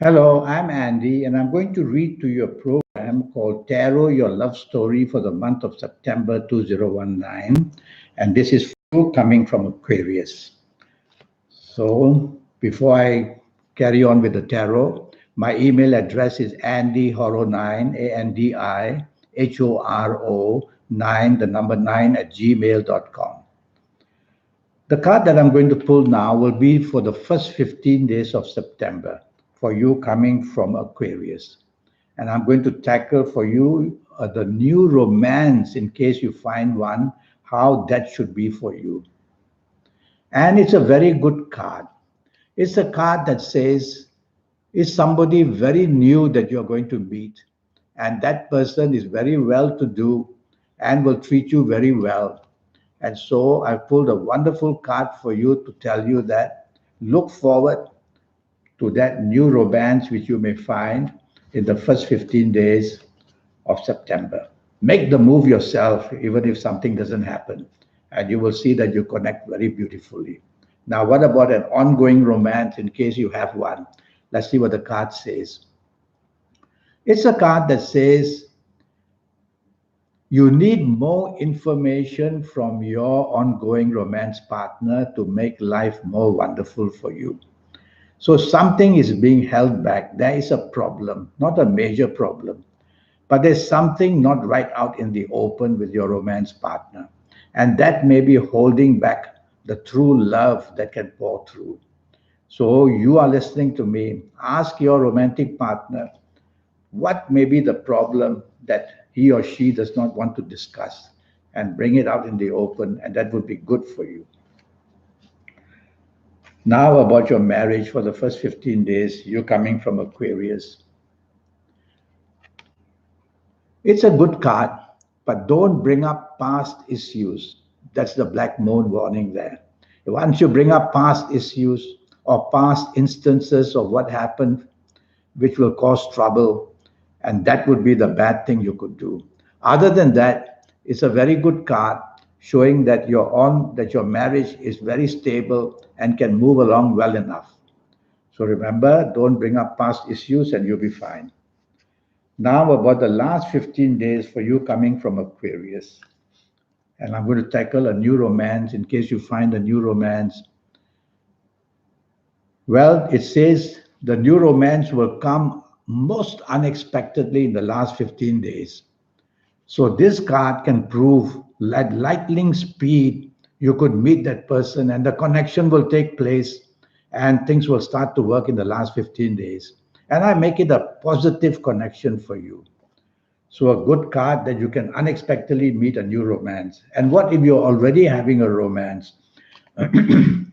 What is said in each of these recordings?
Hello, I'm Andy, and I'm going to read to you a program called Tarot Your Love Story for the month of September 2019. And this is for you coming from Aquarius. So, before I carry on with the tarot, my email address is andyhoro9, ANDIHORO 9, the number 9 at gmail.com. The card that I'm going to pull now will be for the first 15 days of September for you coming from Aquarius. And I'm going to tackle for you the new romance in case you find one, how that should be for you. And it's a very good card. It's a card that says, is somebody very new that you're going to meet, and that person is very well to do and will treat you very well. And so I pulled a wonderful card for you to tell you that look forward to that new romance which you may find in the first 15 days of September. Make the move yourself, even if something doesn't happen, and you will see that you connect very beautifully. Now, what about an ongoing romance in case you have one? Let's see what the card says. It's a card that says you need more information from your ongoing romance partner to make life more wonderful for you. So something is being held back. There is a problem, not a major problem, but there's something not right out in the open with your romance partner. And that may be holding back the true love that can pour through. So you are listening to me. Ask your romantic partner what may be the problem that he or she does not want to discuss and bring it out in the open, and that would be good for you. Now, about your marriage for the first 15 days, you're coming from Aquarius. It's a good card, but don't bring up past issues. That's the black moon warning there. Once you bring up past issues or past instances of what happened, which will cause trouble, and that would be the bad thing you could do. Other than that, it's a very good card showing that that your marriage is very stable and can move along well enough. So remember, don't bring up past issues and you'll be fine. Now, about the last 15 days for you coming from Aquarius. And I'm going to tackle a new romance in case you find a new romance. Well, it says the new romance will come most unexpectedly in the last 15 days. So this card can prove at lightning speed you could meet that person and the connection will take place and things will start to work in the last 15 days. And I make it a positive connection for you. So a good card that you can unexpectedly meet a new romance. And what if you're already having a romance?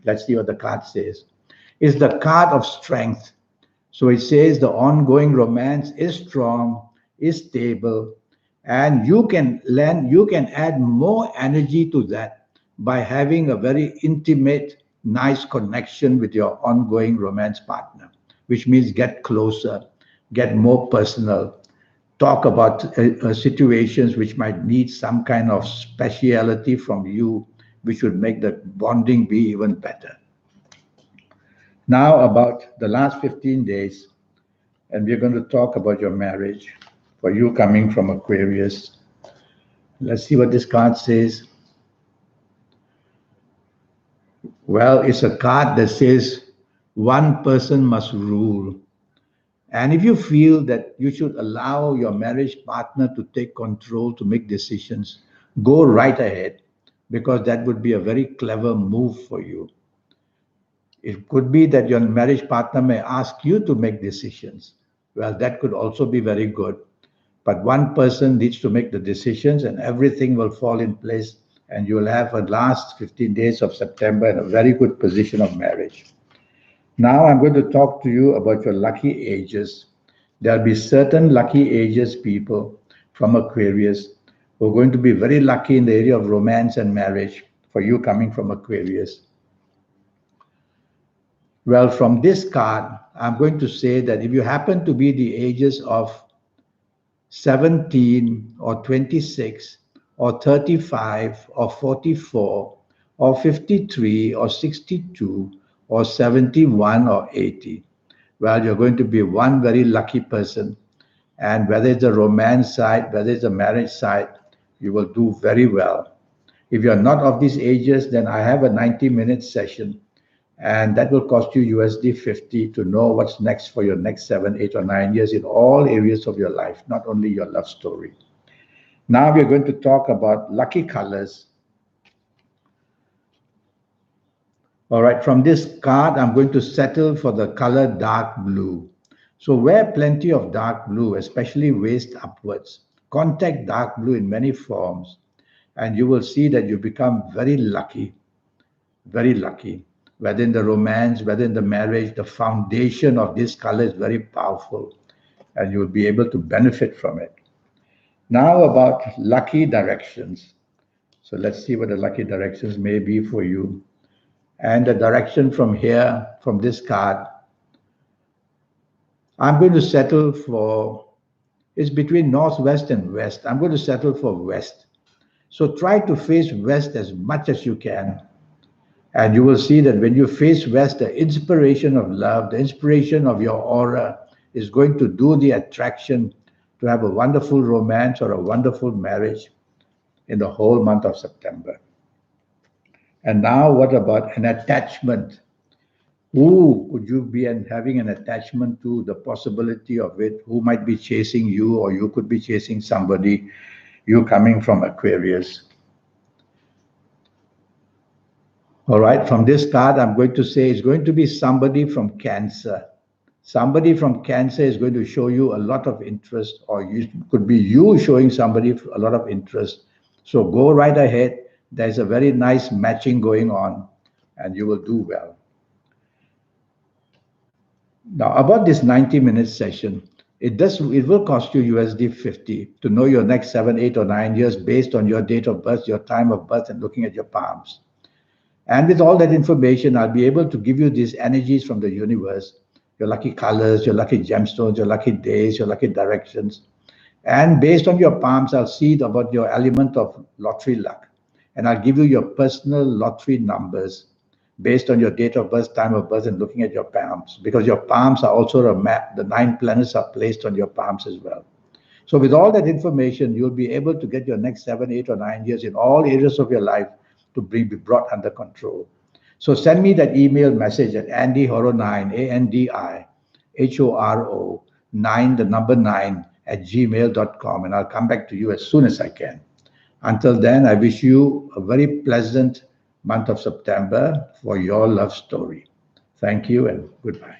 Let's see what the card says. Is the card of strength. So it says the ongoing romance is strong, is stable, and you can add more energy to that by having a very intimate, nice connection with your ongoing romance partner, which means get closer, get more personal, talk about situations which might need some kind of speciality from you, which would make the bonding be even better. Now, about the last 15 days, and we're going to talk about your marriage for you coming from Aquarius. Let's see what this card says. Well, it's a card that says one person must rule. And if you feel that you should allow your marriage partner to take control, to make decisions, go right ahead, because that would be a very clever move for you. It could be that your marriage partner may ask you to make decisions. Well, that could also be very good. But one person needs to make the decisions and everything will fall in place and you'll have a last 15 days of September in a very good position of marriage. Now I'm going to talk to you about your lucky ages. There'll be certain lucky ages people from Aquarius who are going to be very lucky in the area of romance and marriage for you coming from Aquarius. Well, from this card, I'm going to say that if you happen to be the ages of 17 or 26 or 35 or 44 or 53 or 62 or 71 or 80, Well, you're going to be one very lucky person. And whether it's the romance side, whether it's the marriage side, you will do very well. If you're not of these ages, then I have a 90-minute session, and that will cost you USD 50 to know what's next for your next 7, 8, or 9 years in all areas of your life, not only your love story. Now we're going to talk about lucky colors. All right, from this card, I'm going to settle for the color dark blue. So wear plenty of dark blue, especially waist upwards. Contact dark blue in many forms, and you will see that you become very lucky, very lucky. Whether in the romance, whether in the marriage, the foundation of this color is very powerful, and you will be able to benefit from it. Now about lucky directions. So let's see what the lucky directions may be for you. And the direction from here, from this card, I'm going to settle for, it's between northwest and west. I'm going to settle for west. So try to face west as much as you can. And you will see that when you face west, the inspiration of love, the inspiration of your aura is going to do the attraction to have a wonderful romance or a wonderful marriage in the whole month of September. And now what about an attachment? Who could you be having an attachment to, the possibility of it? Who might be chasing you, or you could be chasing somebody, you coming from Aquarius? All right, from this card, I'm going to say it's going to be somebody from Cancer. Somebody from Cancer is going to show you a lot of interest, or you could be you showing somebody a lot of interest. So go right ahead. There's a very nice matching going on, and you will do well. Now, about this 90-minute session, it will cost you USD 50 to know your next 7, 8, or 9 years based on your date of birth, your time of birth, and looking at your palms. And with all that information, I'll be able to give you these energies from the universe, your lucky colors, your lucky gemstones, your lucky days, your lucky directions. And based on your palms, I'll see about your element of lottery luck. And I'll give you your personal lottery numbers based on your date of birth, time of birth, and looking at your palms. Because your palms are also a map. The 9 planets are placed on your palms as well. So with all that information, you'll be able to get your next 7, 8, or 9 years in all areas of your life to be brought under control. So send me that email message at AndyHoro9, ANDIHORO 9, the number 9, at gmail.com, and I'll come back to you as soon as I can. Until then, I wish you a very pleasant month of September for your love story. Thank you and goodbye.